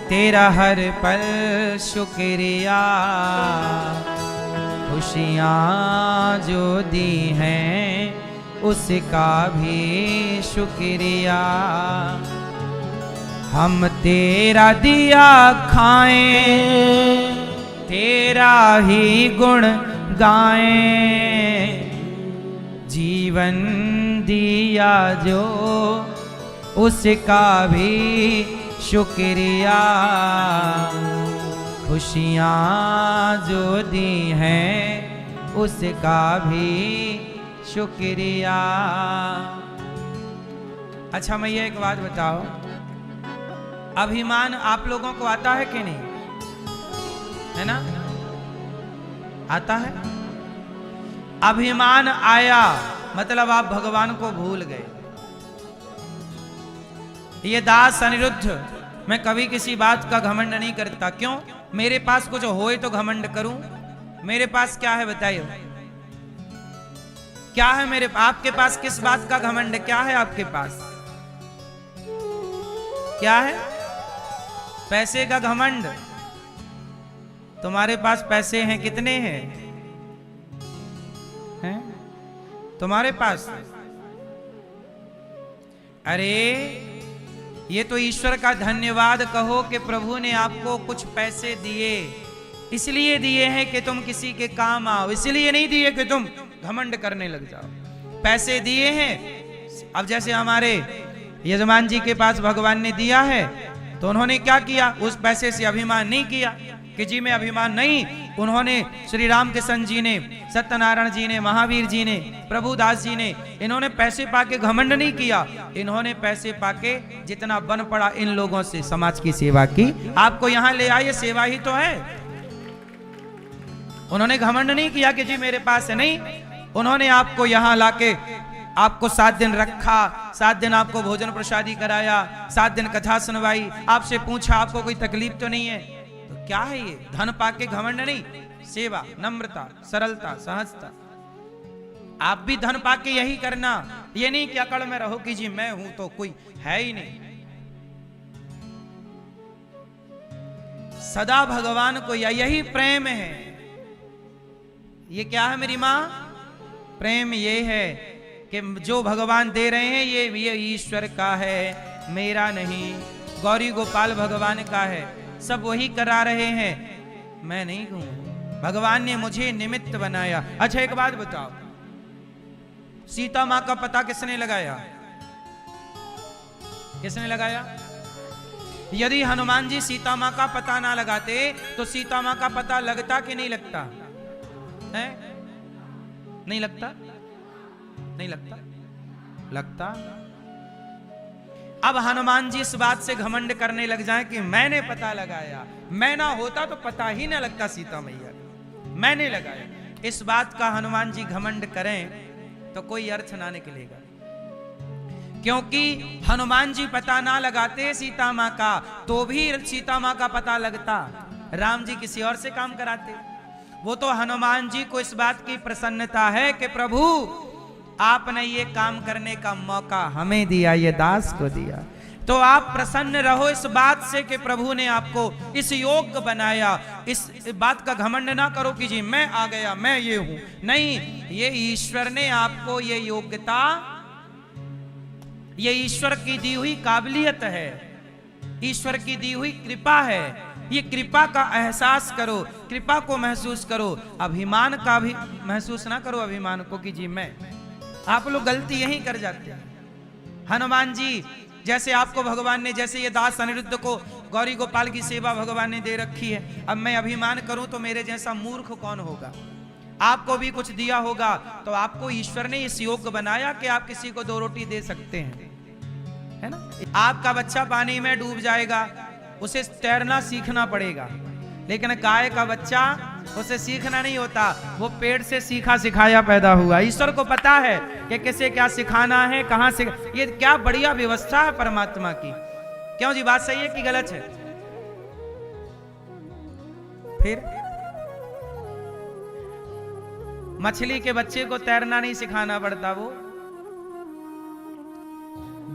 तेरा हर पल शुक्रिया, खुशियाँ जो दी हैं उसका भी शुक्रिया। हम तेरा दिया खाएं, तेरा ही गुण गाएं, जीवन दिया जो उसका भी शुक्रिया। खुशियाँ जो दी हैं उसका भी शुक्रिया। अच्छा मैं ये एक बात बताओ, अभिमान आप लोगों को आता है कि नहीं? है ना, आता है। अभिमान आया मतलब आप भगवान को भूल गए। ये दास अनिरुद्ध, मैं कभी किसी बात का घमंड नहीं करता। क्यों? मेरे पास कुछ होए तो घमंड करूं? मेरे पास क्या है बताइए, क्या है मेरे? आपके पास किस बात का घमंड? क्या है आपके पास? क्या है? पैसे का घमंड। तुम्हारे पास पैसे हैं? कितने हैं? हैं तुम्हारे पास? अरे ये तो ईश्वर का धन्यवाद कहो कि प्रभु ने आपको कुछ पैसे दिए। इसलिए दिए हैं कि तुम किसी के काम आओ, इसलिए नहीं दिए कि तुम घमंड करने लग जाओ। पैसे दिए हैं। अब जैसे हमारे यजमान जी के पास भगवान ने दिया है तो उन्होंने क्या किया? उस पैसे से अभिमान नहीं किया कि जी मैं अभिमान नहीं। उन्होंने श्री राम कृष्ण जी ने, सत्यनारायण जी ने, महावीर जी ने, प्रभुदास जी ने, इन्होंने पैसे पाके घमंड नहीं किया। इन्होंने पैसे पाके जितना बन पड़ा इन लोगों से समाज की सेवा की। आपको यहां ले आए, सेवा ही तो है। उन्होंने घमंड नहीं किया कि जी मेरे पास है, नहीं। उन्होंने आपको यहां लाके आपको 7 दिन रखा, 7 दिन आपको भोजन प्रसादी कराया, 7 दिन कथा सुनवाई, आपसे पूछा आपको कोई तकलीफ तो नहीं है। तो क्या है ये? धन पाके घमंड नहीं, सेवा, नम्रता, सरलता, सहजता। आप भी धन पाके यही करना, ये नहीं कि अकड़ में रहो कि जी मैं हूं तो कोई है ही नहीं। सदा भगवान को यही प्रेम है। ये क्या है मेरी माँ? प्रेम ये है कि जो भगवान दे रहे हैं ये ईश्वर का है, मेरा नहीं। गौरी गोपाल भगवान का है, सब वही करा रहे हैं, मैं नहीं हूं। भगवान ने मुझे निमित्त बनाया। अच्छा एक बात बताओ, सीता मां का पता किसने लगाया? किसने लगाया? यदि हनुमान जी सीता मां का पता ना लगाते तो सीता मां का पता लगता कि नहीं लगता है? नहीं लगता? नहीं लगता? लगता। अब हनुमान जी इस बात से घमंड करने लग जाएं कि मैंने पता लगाया, मैं ना होता तो पता ही ना लगता सीता मैया, मैंने लगाया। इस बात का हनुमान जी घमंड करें तो कोई अर्थ ना निकलेगा, क्योंकि हनुमान जी पता ना लगाते सीता मां का तो भी सीता मां का पता लगता। राम जी किसी और से काम कराते। वो तो हनुमान जी को इस बात की प्रसन्नता है कि प्रभु आपने ये काम करने का मौका हमें दिया, ये दास को दिया, तो आप प्रसन्न रहो इस बात से कि प्रभु ने आपको इस योग्य बनाया। इस बात का घमंड ना करो कि जी मैं आ गया, मैं ये हूं। नहीं, ये ईश्वर ने आपको ये योग्यता, ये ईश्वर की दी हुई काबिलियत है, ईश्वर की दी हुई कृपा है। ये कृपा का एहसास करो, कृपा को महसूस करो, अभिमान का भी महसूस ना करो। अभिमान को कि जी मैं। आप लोग गलती यही कर जाते हैं। हनुमान जी जैसे आपको भगवान ने, जैसे ये दास अनिरुद्ध को गौरी गोपाल की सेवा भगवान ने दे रखी है, अब मैं अभिमान करूं तो मेरे जैसा मूर्ख कौन होगा? आपको भी कुछ दिया होगा तो आपको ईश्वर ने इस योग्य बनाया कि आप किसी को 2 रोटी दे सकते हैं, है ना। आपका बच्चा पानी में डूब जाएगा, उसे तैरना सीखना पड़ेगा, लेकिन गाय का बच्चा, उसे सीखना नहीं होता, वो पेड़ से सीखा सिखाया पैदा हुआ। ईश्वर को पता है कि किसे क्या सिखाना है, कहां से। ये क्या बढ़िया व्यवस्था है परमात्मा की। क्यों जी, बात सही है कि गलत है? फिर मछली के बच्चे को तैरना नहीं सिखाना पड़ता, वो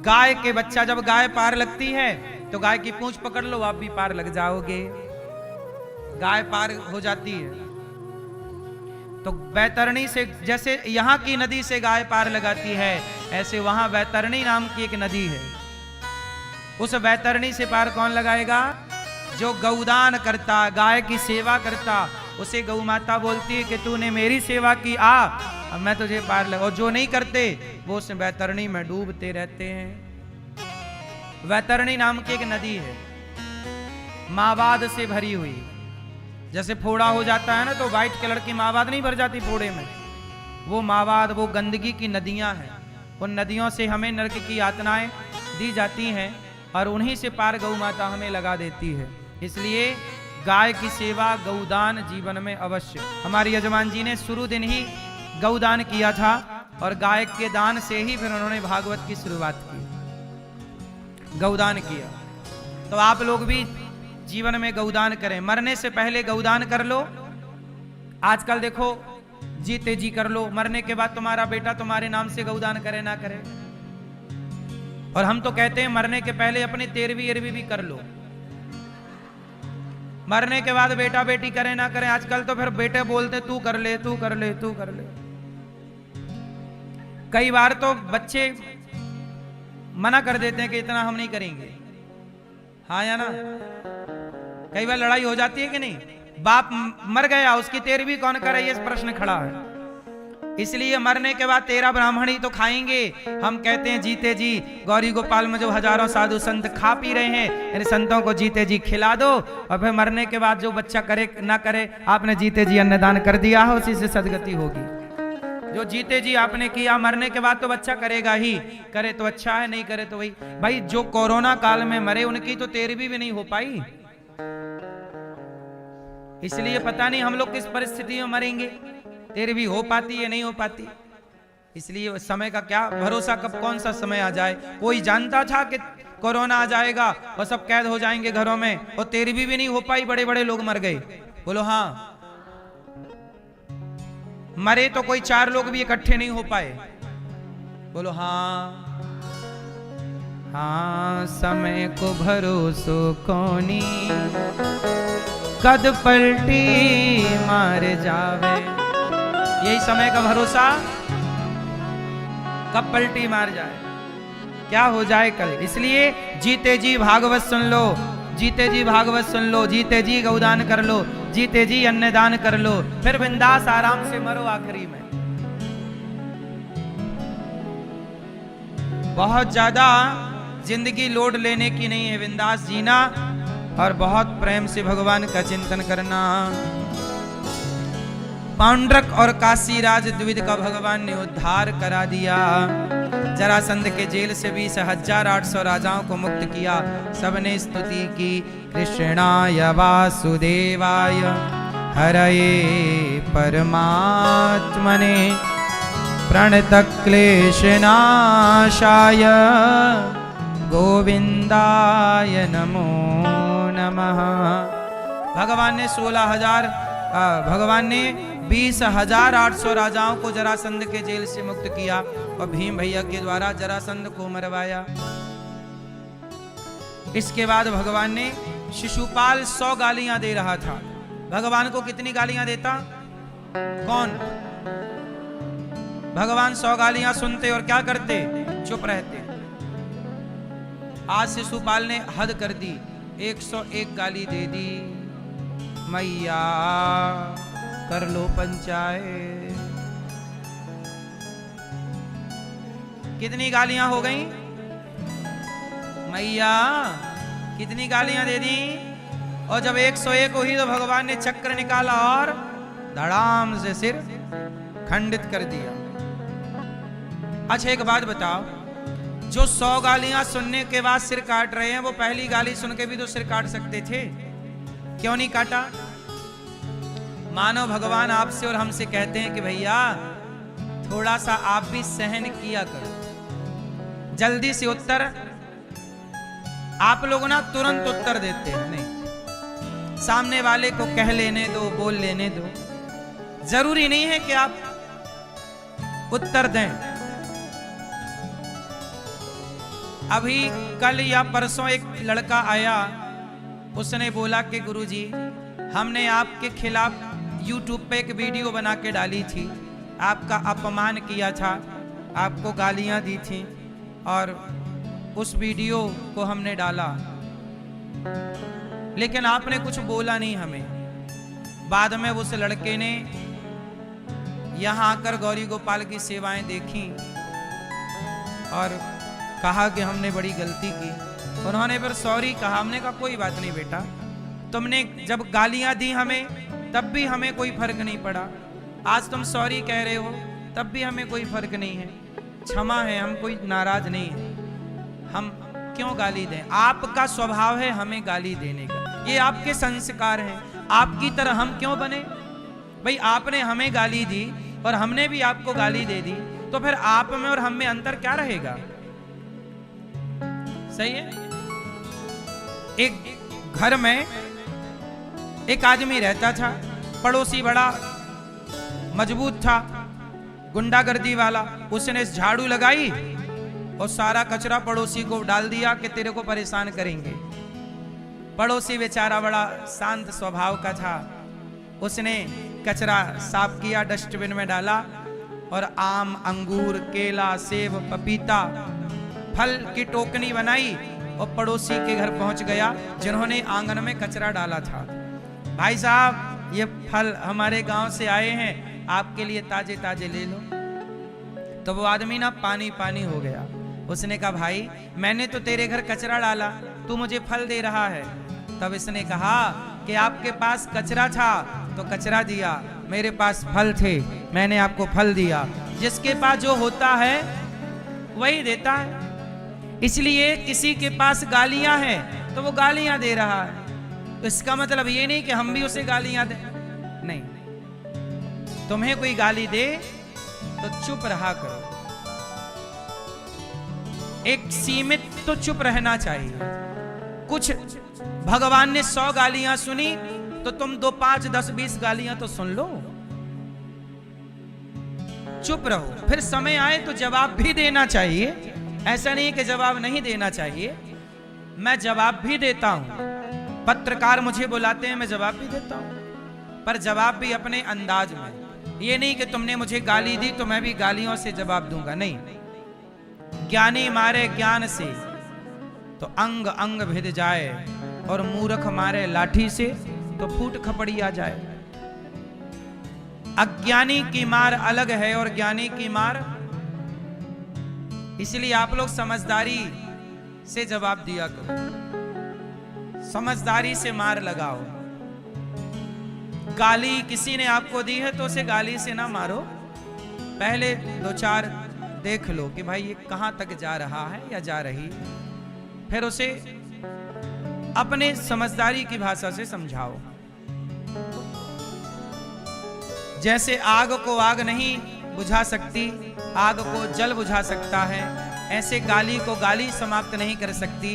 गाय के बच्चा, जब गाय पार लगती है तो गाय की पूंछ पकड़ लो, आप भी पार लग जाओगे। गाय पार हो जाती है तो बैतरणी से, जैसे यहाँ की नदी से गाय पार लगाती है, ऐसे वहां बैतरणी नाम की एक नदी है। उस बैतरणी से पार कौन लगाएगा? जो गौदान करता, गाय की सेवा करता, उसे गौ माता बोलती है कि तूने मेरी सेवा की, आ अब मैं तुझे पार लगा। और जो नहीं करते वो उस बैतरणी में डूबते रहते हैं। बैतरणी नाम की एक नदी है, मावाद से भरी हुई। जैसे फोड़ा हो जाता है ना तो व्हाइट कलर की मावाद नहीं भर जाती फोड़े में, वो मावाद, वो गंदगी की नदियां हैं। उन नदियों से हमें नरक की यातनाएं दी जाती हैं और उन्हीं से पार गौ माता हमें लगा देती है। इसलिए गाय की सेवा, गौदान जीवन में अवश्य। हमारे यजमान जी ने शुरू दिन ही गौदान किया था और गाय के दान से ही फिर उन्होंने भागवत की शुरुआत की, गौदान किया। तो आप लोग भी जीवन में गौदान करें, मरने से पहले गौदान कर लो। आजकल देखो जीते जी कर लो, मरने के बाद तुम्हारा बेटा तुम्हारे नाम से गौदान करे ना करे। और हम तो कहते हैं मरने के पहले अपनी 13वीं 11वीं भी कर लो, मरने के बाद बेटा बेटी करे ना करे। आजकल तो फिर बेटे बोलते तू कर ले, तू कर ले, तू कर ले। कई बार तो बच्चे मना कर देते हैं कि इतना हम नहीं करेंगे, हाँ या ना? कई बार लड़ाई हो जाती है कि नहीं? बाप मर गया, उसकी 13वीं कौन करे, ये प्रश्न खड़ा है। इसलिए मरने के बाद 13 ब्राह्मण ही तो खाएंगे। हम कहते हैं जीते जी, गौरी गोपाल में जो हजारों साधु संत खा पी रहे हैं, इन संतों को जीते जी खिला दो। और फिर मरने के बाद जो बच्चा करे ना करे, आपने जीते जी अन्नदान कर दिया हो, उसी से सदगति होगी। जो जीते जी आपने किया, मरने के बाद तो बच्चा करेगा ही, करे तो अच्छा है, नहीं करे तो वही। भाई जो कोरोना काल में मरे उनकी तो 13वीं भी नहीं हो पाई। इसलिए पता नहीं हम लोग किस परिस्थिति में मरेंगे, 13वीं हो पाती है नहीं हो पाती। इसलिए समय का क्या भरोसा, कब कौन सा समय आ जाए। कोई जानता था कि कोरोना आ जाएगा और सब कैद हो जाएंगे घरों में, और 13वीं भी नहीं हो पाई, बड़े बड़े लोग मर गए। बोलो हाँ। मरे तो कोई 4 लोग भी इकट्ठे नहीं हो पाए। बोलो हाँ। हाँ समय को भरोसो कोनी, कद पलटी मार जावे। यही समय का भरोसा, कब पलटी मार जाए, क्या हो जाए कल। इसलिए जीते जी भागवत सुन लो, जीते जी भागवत सुन लो, जीते जी गौदान कर लो, जीते जी अन्नदान कर लो, फिर बिंदास आराम से मरो आखिरी में। बहुत ज्यादा जिंदगी लोड लेने की नहीं है, बिंदास जीना और बहुत प्रेम से भगवान का चिंतन करना। पांडुरक और काशीराज द्विविद का भगवान ने उद्धार करा दिया। जरासंध के जेल से 20,800 राजाओं को मुक्त किया। सबने स्तुति की, कृष्णाय वासुदेवाय हरये परमात्मने प्रणतक्लेशनाशाय गोविंदाय नमो नमः। भगवान ने 20,800 राजाओं को जरासंध के जेल से मुक्त किया और भीम भैया के द्वारा जरासंध को मरवाया। इसके बाद भगवान ने शिशुपाल 100 गालियां दे रहा था। भगवान को कितनी गालियां देता? कौन? भगवान 100 गालियां सुनते और क्या करते? चुप रहते। आज शिशुपाल ने हद कर दी, 101 गाली दे दी। मैया कर लो पंचायत। कितनी गालियां हो गई? मैया कितनी गालियां दे दी। और जब 101 हुई तो भगवान ने चक्र निकाला और धड़ाम से सिर खंडित कर दिया। अच्छा एक बात बताओ, जो 100 गालियां सुनने के बाद सिर काट रहे हैं, वो पहली गाली सुन के भी तो सिर काट सकते थे, क्यों नहीं काटा? मानो भगवान आपसे और हमसे कहते हैं कि भैया थोड़ा सा आप भी सहन किया करो। जल्दी से उत्तर आप लोग ना तुरंत उत्तर देते हैं, नहीं, सामने वाले को कह लेने दो, बोल लेने दो। जरूरी नहीं है कि आप उत्तर दें। अभी कल या परसों एक लड़का आया, उसने बोला कि गुरुजी हमने आपके खिलाफ YouTube पे एक वीडियो बना के डाली थी, आपका अपमान किया था, आपको गालियां दी थी और उस वीडियो को हमने डाला, लेकिन आपने कुछ बोला नहीं हमें। बाद में उस लड़के ने यहाँ आकर गौरी गोपाल की सेवाएं देखी और कहा कि हमने बड़ी गलती की। उन्होंने फिर सॉरी कहा। हमने कहा कोई बात नहीं बेटा, तुमने जब गालियां दी हमें तब भी हमें कोई फर्क नहीं पड़ा, आज तुम सॉरी कह रहे हो तब भी हमें कोई फर्क नहीं है, क्षमा है, हम कोई नाराज नहीं है, हम क्यों गाली दें। आपका स्वभाव है हमें गाली देने का, ये आपके संस्कार हैं, आपकी तरह हम क्यों बने। भाई आपने हमें गाली दी और हमने भी आपको गाली दे दी, तो फिर आप में और हम में अंतर क्या रहेगा। सही है। एक घर में एक आदमी रहता था, पड़ोसी बड़ा मजबूत था, गुंडागर्दी वाला। उसने झाड़ू लगाई और सारा कचरा पड़ोसी को डाल दिया कि तेरे को परेशान करेंगे। पड़ोसी बेचारा बड़ा शांत स्वभाव का था, उसने कचरा साफ किया, डस्टबिन में डाला और आम, अंगूर, केला, सेब, पपीता, फल की टोकनी बनाई और पड़ोसी के घर पहुंच गया जिन्होंने आंगन में कचरा डाला था। भाई साहब ये फल हमारे गांव से आए हैं, आपके लिए ताजे ताजे ले लो। तो वो आदमी ना पानी पानी हो गया। उसने कहा भाई मैंने तो तेरे घर कचरा डाला, तू मुझे फल दे रहा है। तब इसने कहा कि आपके पास कचरा था तो कचरा दिया, मेरे पास फल थे मैंने आपको फल दिया। जिसके पास जो होता है वही देता है। इसलिए किसी के पास गालियां हैं तो वो गालियां दे रहा है, तो इसका मतलब ये नहीं कि हम भी उसे गालियां दे, नहीं। तुम्हें कोई गाली दे तो चुप रहा करो, एक सीमित तो चुप रहना चाहिए। कुछ भगवान ने 100 गालियां सुनी तो तुम 2, 5, 10, 20 गालियां तो सुन लो, चुप रहो। फिर समय आए तो जवाब भी देना चाहिए, ऐसा नहीं कि जवाब नहीं देना चाहिए। मैं जवाब भी देता हूं, पत्रकार मुझे बुलाते हैं मैं जवाब भी देता हूं, पर जवाब भी अपने अंदाज में। ये नहीं कि तुमने मुझे गाली दी तो मैं भी गालियों से जवाब दूंगा, नहीं। ज्ञानी मारे ज्ञान से तो अंग अंग भिद जाए और मूर्ख मारे लाठी से तो फूट खपड़ी आ जाए। अज्ञानी की मार अलग है और ज्ञानी की मार, इसलिए आप लोग समझदारी से जवाब दिया करो, समझदारी से मार लगाओ। गाली किसी ने आपको दी है तो उसे गाली से ना मारो, पहले 2-4 देख लो कि भाई ये कहां तक जा रहा है या जा रही, फिर उसे अपने समझदारी की भाषा से समझाओ। जैसे आग को आग नहीं बुझा सकती, आग को जल बुझा सकता है, ऐसे गाली को गाली समाप्त नहीं कर सकती।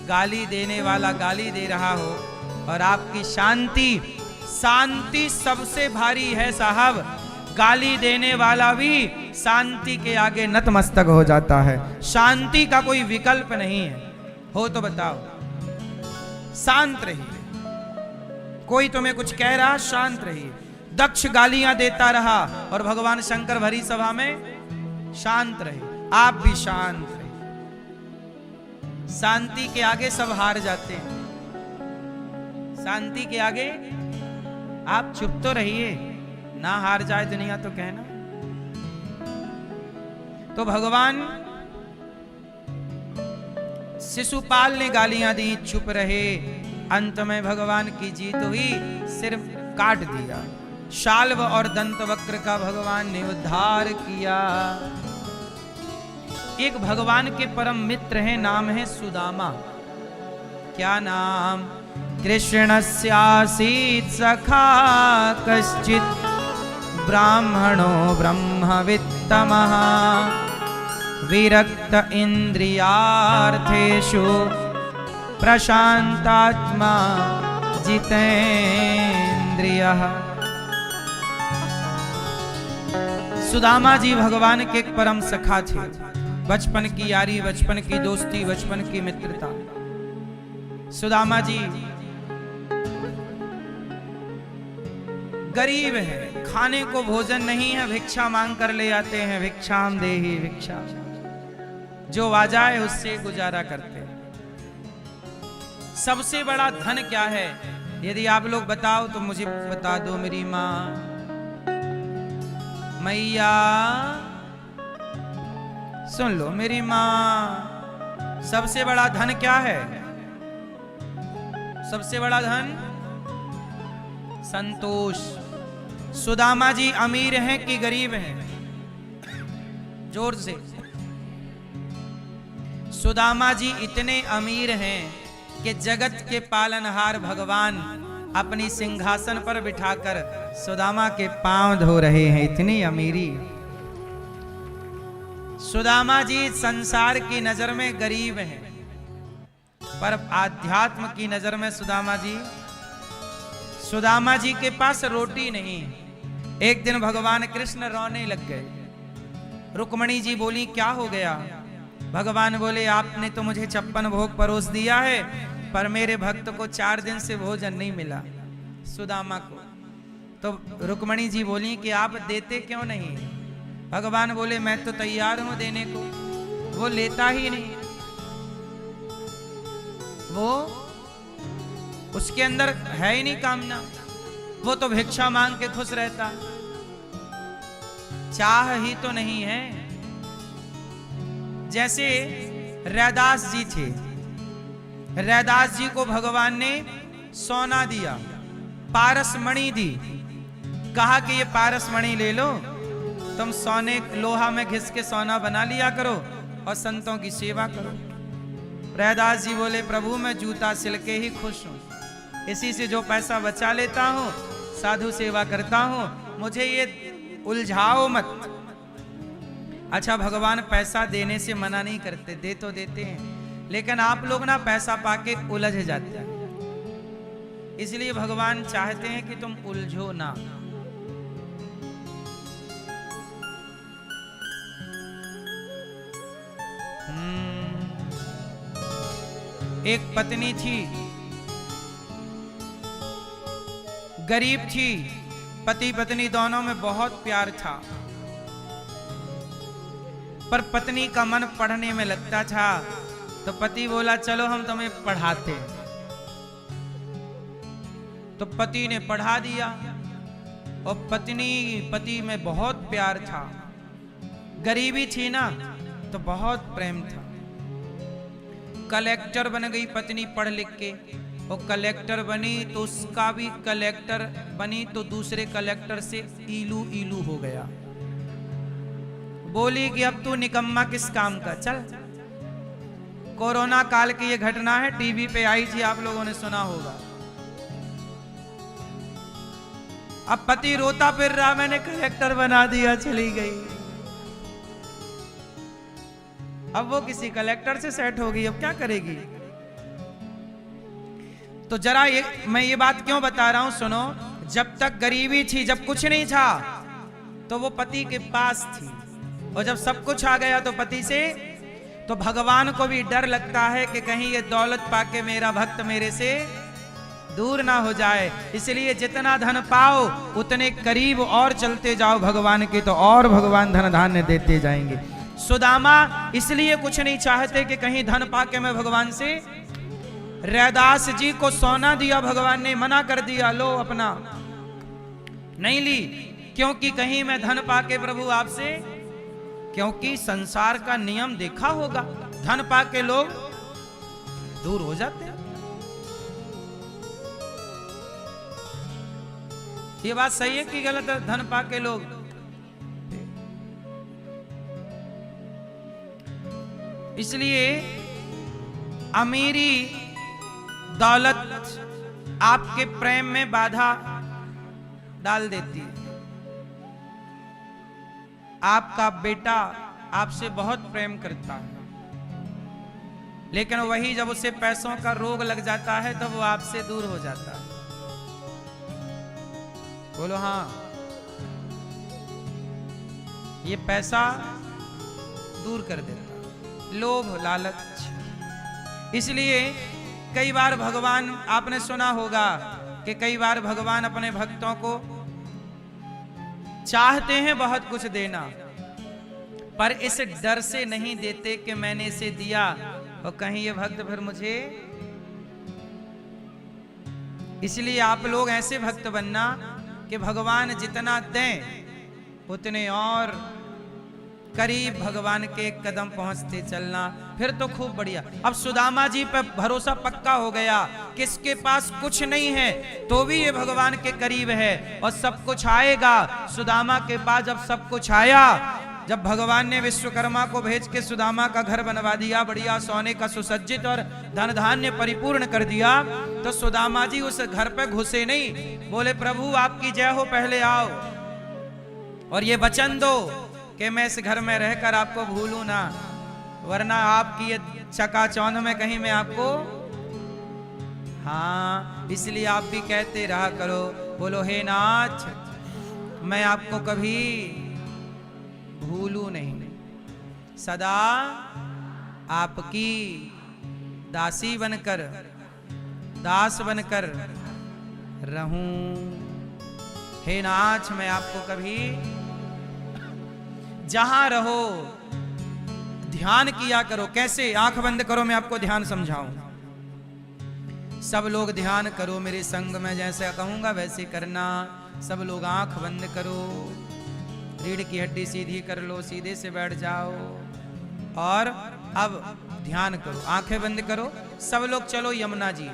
गाली देने वाला गाली दे रहा हो और आपकी शांति, शांति सबसे भारी है साहब। गाली देने वाला भी शांति के आगे नतमस्तक हो जाता है। शांति का कोई विकल्प नहीं है, हो तो बताओ। शांत रहिए, कोई तुम्हें कुछ कह रहा शांत रहिए। दक्ष गालियां देता रहा और भगवान शंकर भरी सभा में शांत रहे, आप भी शांत रहे। शांति के आगे सब हार जाते हैं, शांति के आगे आप चुप तो रहिए, ना हार जाए दुनिया तो कहना। तो भगवान शिशुपाल ने गालियां दी, चुप रहे। अंत में भगवान की जीत हुई, सिर काट दिया। शाल्व और दंतवक्र का भगवान ने उद्धार किया। एक भगवान के परम मित्र हैं, नाम है सुदामा। क्या नाम? कृष्णस्यासीत् सखा कश्चित् ब्राह्मणो ब्रह्मवित्तमः विरक्त इंद्रियार्थेषु प्रशांतात्मा जितेन्द्रियः। सुदामा जी भगवान के एक परम सखा थे। बचपन की यारी, बचपन की दोस्ती, बचपन की मित्रता। सुदामा जी गरीब है, खाने को भोजन नहीं है, भिक्षा मांग कर ले आते हैं। भिक्षाम देहि भिक्षा, जो आ जाए उससे गुजारा करते हैं। सबसे बड़ा धन क्या है? यदि आप लोग बताओ तो मुझे बता दो मेरी माँ। मैया सुन लो मेरी माँ, सबसे बड़ा धन क्या है? सबसे बड़ा धन संतोष। सुदामा जी अमीर हैं कि गरीब हैं? जोर से। सुदामा जी इतने अमीर हैं कि जगत के पालनहार भगवान अपनी सिंहासन पर बिठाकर सुदामा के पांव धो रहे हैं। इतनी अमीरी। सुदामा जी संसार की नजर में गरीब हैं, पर आध्यात्म की नजर में सुदामा जी के पास रोटी नहीं। एक दिन भगवान कृष्ण रोने लग गए। रुक्मणी जी बोली क्या हो गया? भगवान बोले आपने तो मुझे 56 भोग परोस दिया है, पर मेरे भक्त को 4 दिन से भोजन नहीं मिला, सुदामा को। तो रुक्मणी जी बोली कि आप देते क्यों नहीं? भगवान बोले मैं तो तैयार हूं देने को, वो लेता ही नहीं। वो उसके अंदर है ही नहीं कामना, वो तो भिक्षा मांग के खुश रहता, चाह ही तो नहीं है। जैसे रैदास जी थे, रैदास जी को भगवान ने सोना दिया, पारस मणि दी, कहा कि ये पारस मणि ले लो, तुम सोने लोहा में घिस के सोना बना लिया करो और संतों की सेवा करो। रैदास जी बोले प्रभु मैं जूता सिल के ही खुश हूं, इसी से जो पैसा बचा लेता हूं साधु सेवा करता हूं, मुझे ये उलझाओ मत। अच्छा भगवान पैसा देने से मना नहीं करते, दे तो देते हैं, लेकिन आप लोग ना पैसा पाके उलझ जाते हैं, इसलिए भगवान चाहते हैं कि तुम उलझो ना। एक पत्नी थी, गरीब थी, पति पत्नी दोनों में बहुत प्यार था, पर पत्नी का मन पढ़ने में लगता था, तो पति बोला चलो हम तुम्हें पढ़ाते। तो पति ने पढ़ा दिया और पति में बहुत प्यार था, गरीबी थी ना तो बहुत प्रेम था। कलेक्टर बन गई पत्नी पढ़ लिख के, और कलेक्टर बनी तो उसका भी कलेक्टर बनी तो दूसरे कलेक्टर से ईलू ईलू हो गया। बोली कि अब तू निकम्मा किस काम का, चल। कोरोना काल की ये घटना है, टीवी पे आई थी, आप लोगों ने सुना होगा। अब पति रोता फिर रहा, मैंने कलेक्टर बना दिया, चली गई। अब वो किसी कलेक्टर से सेट हो गई, अब क्या करेगी? तो जरा मैं ये बात क्यों बता रहा हूं, सुनो। जब तक गरीबी थी, जब कुछ नहीं था, तो वो पति के पास थी, और जब सब कुछ आ गया तो पति से, तो भगवान को भी डर लगता है कि कहीं ये दौलत पाके मेरा भक्त मेरे से दूर ना हो जाए, इसलिए जितना धन पाओ उतने करीब और चलते जाओ भगवान के, तो और भगवान धन धान्य देते जाएंगे। सुदामा इसलिए कुछ नहीं चाहते कि कहीं धन पाके मैं भगवान से। रैदास जी को सोना दिया भगवान ने, मना कर दिया, लो अपना, नहीं ली, क्योंकि कहीं मैं धन पाके प्रभु आपसे, क्योंकि संसार का नियम देखा होगा, धन पाके लोग दूर हो जाते हैं। ये बात सही है कि गलत है? धन पाके लोग, इसलिए अमीरी दौलत आपके प्रेम में बाधा डाल देती है। आपका बेटा आपसे बहुत प्रेम करता है, लेकिन वही जब उसे पैसों का रोग लग जाता है तो वो आपसे दूर हो जाता है। बोलो हाँ, ये पैसा दूर कर देता है। लोभ लालच। इसलिए कई बार भगवान, आपने सुना होगा कि कई बार भगवान अपने भक्तों को चाहते हैं बहुत कुछ देना, पर इस डर से नहीं देते कि मैंने इसे दिया और कहीं ये भक्त फिर मुझे। इसलिए आप लोग ऐसे भक्त बनना कि भगवान जितना दें उतने और करीब भगवान के कदम पहुंचते चलना, फिर तो खूब बढ़िया। अब सुदामा जी पर भरोसा पक्का हो गया, किसके पास कुछ नहीं है तो भी ये भगवान के करीब है और सब कुछ आएगा। सुदामा के पास जब सब कुछ आया, जब भगवान ने विश्वकर्मा को भेज के सुदामा का घर बनवा दिया, बढ़िया सोने का सुसज्जित और धन धान्य परिपूर्ण कर दिया, तो सुदामा जी उस घर पे घुसे नहीं, बोले प्रभु आपकी जय हो, पहले आओ और ये वचन दो कि मैं इस घर में रहकर आपको भूलूं ना, वरना आपकी ये चकाचौंध में कहीं मैं आपको। हाँ, इसलिए आप भी कहते रहा करो, बोलो हे नाथ मैं आपको कभी भूलू नहीं, सदा आपकी दासी बनकर, दास बनकर रहूं। हे नाथ मैं आपको कभी, जहां रहो ध्यान किया करो। कैसे? आंख बंद करो, मैं आपको ध्यान समझाऊं। सब लोग ध्यान करो मेरे संग में, जैसे कहूंगा वैसे करना। सब लोग आंख बंद करो, रीढ़ की हड्डी सीधी कर लो, सीधे से बैठ जाओ और अब ध्यान करो। आंखें बंद करो। सब लोग चलो यमुना जी,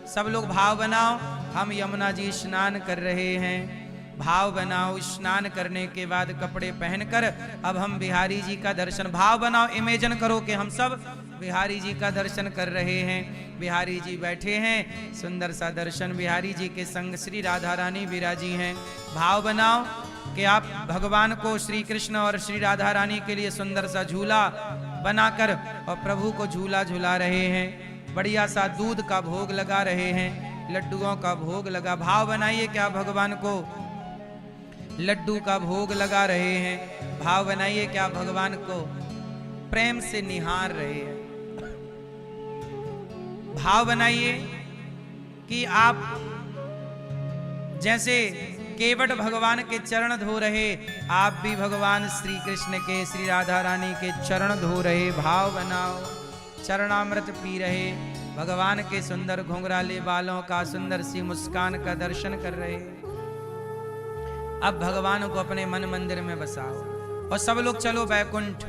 सब लोग भाव बनाओ, हम यमुना जी स्नान कर रहे हैं। भाव बनाओ, स्नान करने के बाद कपड़े पहनकर अब हम बिहारी जी का दर्शन, भाव बनाओ, इमेजिन करो कि हम सब बिहारी जी का दर्शन कर रहे हैं। बिहारी जी बैठे हैं, सुंदर सा दर्शन, बिहारी जी के संग श्री राधा रानी विराजी हैं। भाव बनाओ कि आप भगवान को, श्री कृष्ण और श्री राधा रानी के लिए सुंदर सा झूला बनाकर और प्रभु को झूला झूला रहे हैं। बढ़िया सा दूध का भोग लगा रहे हैं, लड्डुओं का भोग लगा। भाव बनाइए कि आप भगवान को लड्डू का भोग लगा रहे हैं। भाव बनाइए कि आप भगवान को प्रेम से निहार रहे हैं। भाव बनाइए कि आप जैसे केवट भगवान के चरण धो रहे, आप भी भगवान श्री कृष्ण के, श्री राधा रानी के चरण धो रहे। भाव बनाओ, चरणामृत पी रहे, भगवान के सुंदर घुंघराले बालों का, सुंदर सी मुस्कान का दर्शन कर रहे। अब भगवान को अपने मन मंदिर में बसाओ और सब लोग चलो बैकुंठ।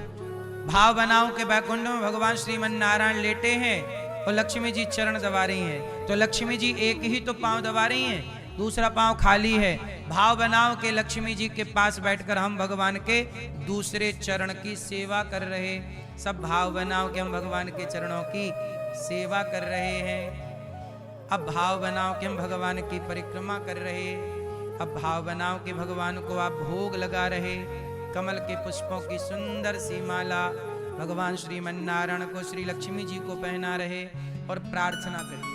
भाव बनाओ कि बैकुंठ में भगवान श्रीमन नारायण लेटे हैं और लक्ष्मी जी चरण दबा रही हैं। तो लक्ष्मी जी एक ही तो पांव दबा रही हैं, दूसरा पांव खाली है। भाव बनाओ कि लक्ष्मी जी के पास बैठकर हम भगवान के दूसरे चरण की सेवा कर रहे। सब भाव बनाओ कि हम भगवान के चरणों की सेवा कर रहे हैं। अब भाव बनाओ कि हम भगवान की परिक्रमा कर रहे हैं। अब भाव बनाओ कि भगवान को आप भोग लगा रहे, कमल के पुष्पों की सुंदर सी माला भगवान श्रीमन नारायण को, श्री लक्ष्मी जी को पहना रहे और प्रार्थना करिए।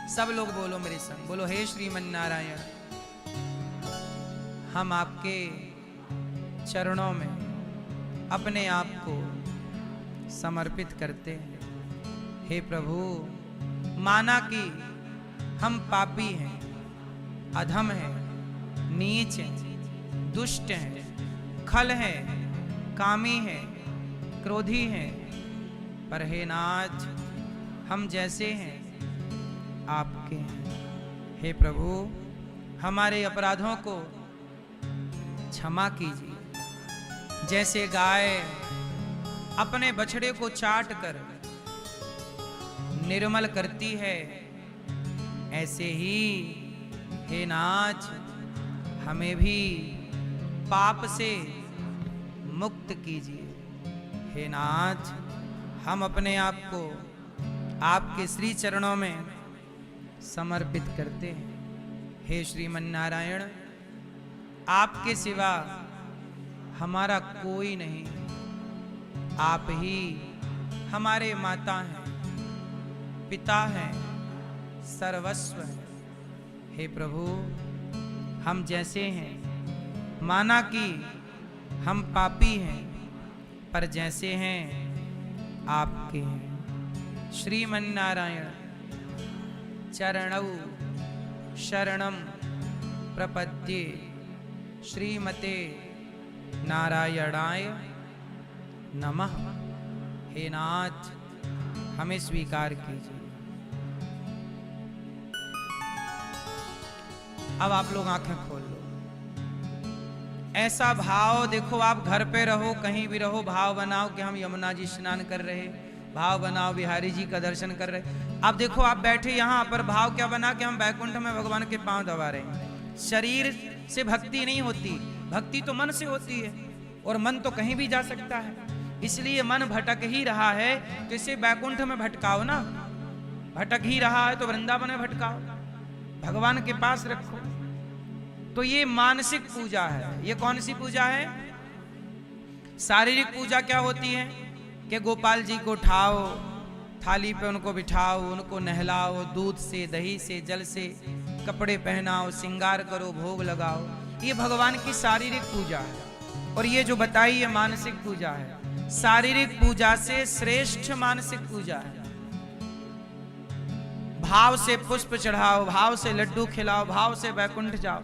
सब लोग बोलो मेरे संग, बोलो हे श्रीमन नारायण हम आपके चरणों में अपने आप को समर्पित करते हैं। हे प्रभु, माना कि हम पापी हैं, अधम हैं, नीच हैं, दुष्ट हैं, खल हैं, कामी हैं, क्रोधी हैं, पर हे नाथ हम जैसे हैं आपके हैं। हे प्रभु हमारे अपराधों को क्षमा कीजिए। जैसे गाय अपने बछड़े को चाट कर निर्मल करती है, ऐसे ही हे नाथ हमें भी पाप से मुक्त कीजिए। हे नाथ हम अपने आप को आपके श्री चरणों में समर्पित करते हैं। हे श्रीमन नारायण आपके सिवा हमारा कोई नहीं, आप ही हमारे माता हैं, पिता हैं, सर्वस्व हैं। हे प्रभु हम जैसे हैं, माना कि हम पापी हैं, पर जैसे हैं आपके हैं। श्रीमन्नारायण चरणौ शरणम प्रपद्ये श्रीमते नारायणाय नमः। हे नाथ हमें स्वीकार कीजिए। अब आप लोग आंखें खोल लो। ऐसा भाव देखो, आप घर पे रहो कहीं भी रहो, भाव बनाओ कि हम यमुना जी स्नान कर रहे, भाव बनाओ बिहारी जी का दर्शन कर रहे। आप देखो आप बैठे यहाँ पर, भाव क्या बना कि हम बैकुंठ में भगवान के पांव दबा रहे हैं। शरीर से भक्ति नहीं होती, भक्ति तो मन से होती है, और मन तो कहीं भी जा सकता है। इसलिए मन भटक ही रहा है तो इसे बैकुंठ में भटकाओ ना। भटक ही रहा है तो वृंदावन में भटकाओ, भगवान के पास रखो। तो ये मानसिक पूजा है। ये कौन सी पूजा है? शारीरिक पूजा क्या होती है कि गोपाल जी को उठाओ, थाली पे उनको बिठाओ, उनको नहलाओ, दूध से दही से जल से कपड़े पहनाओ, श्रृंगार करो, भोग लगाओ। ये भगवान की शारीरिक पूजा है। और ये जो बताई ये मानसिक पूजा है। शारीरिक पूजा से श्रेष्ठ मानसिक पूजा है। भाव से पुष्प चढ़ाओ, भाव से लड्डू खिलाओ, भाव से बैकुंठ जाओ।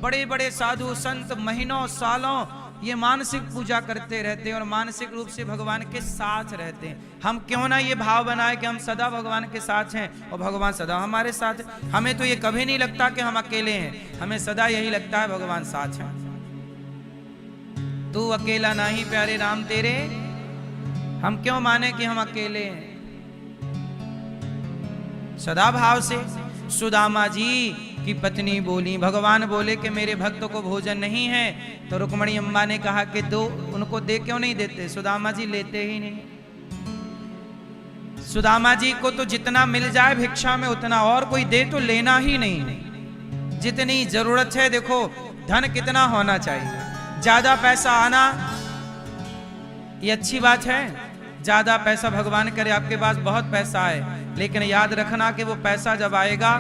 बड़े बड़े साधु संत महीनों सालों ये मानसिक पूजा करते रहते हैं और मानसिक रूप से भगवान के साथ रहते हैं। हम क्यों ना ये भाव बनाए कि हम सदा भगवान के साथ हैं और भगवान सदा हमारे साथ है। हमें तो ये कभी नहीं लगता कि हम अकेले हैं, हमें सदा यही लगता है भगवान साथ है। तू अकेला नहीं प्यारे राम तेरे, हम क्यों माने कि हम अकेले हैं। सदा भाव से। सुदामा जी की पत्नी बोली, भगवान बोले कि मेरे भक्त को भोजन नहीं है, तो रुक्मणी अम्बा ने कहा कि दो, उनको दे क्यों नहीं देते? सुदामा जी लेते ही नहीं। सुदामा जी को तो जितना मिल जाए भिक्षा में उतना, और कोई दे तो लेना ही नहीं। जितनी जरूरत है, देखो धन कितना होना चाहिए, ज्यादा पैसा आना ये अच्छी बात है। ज्यादा पैसा, भगवान करे आपके पास बहुत पैसा है, लेकिन याद रखना कि वो पैसा जब आएगा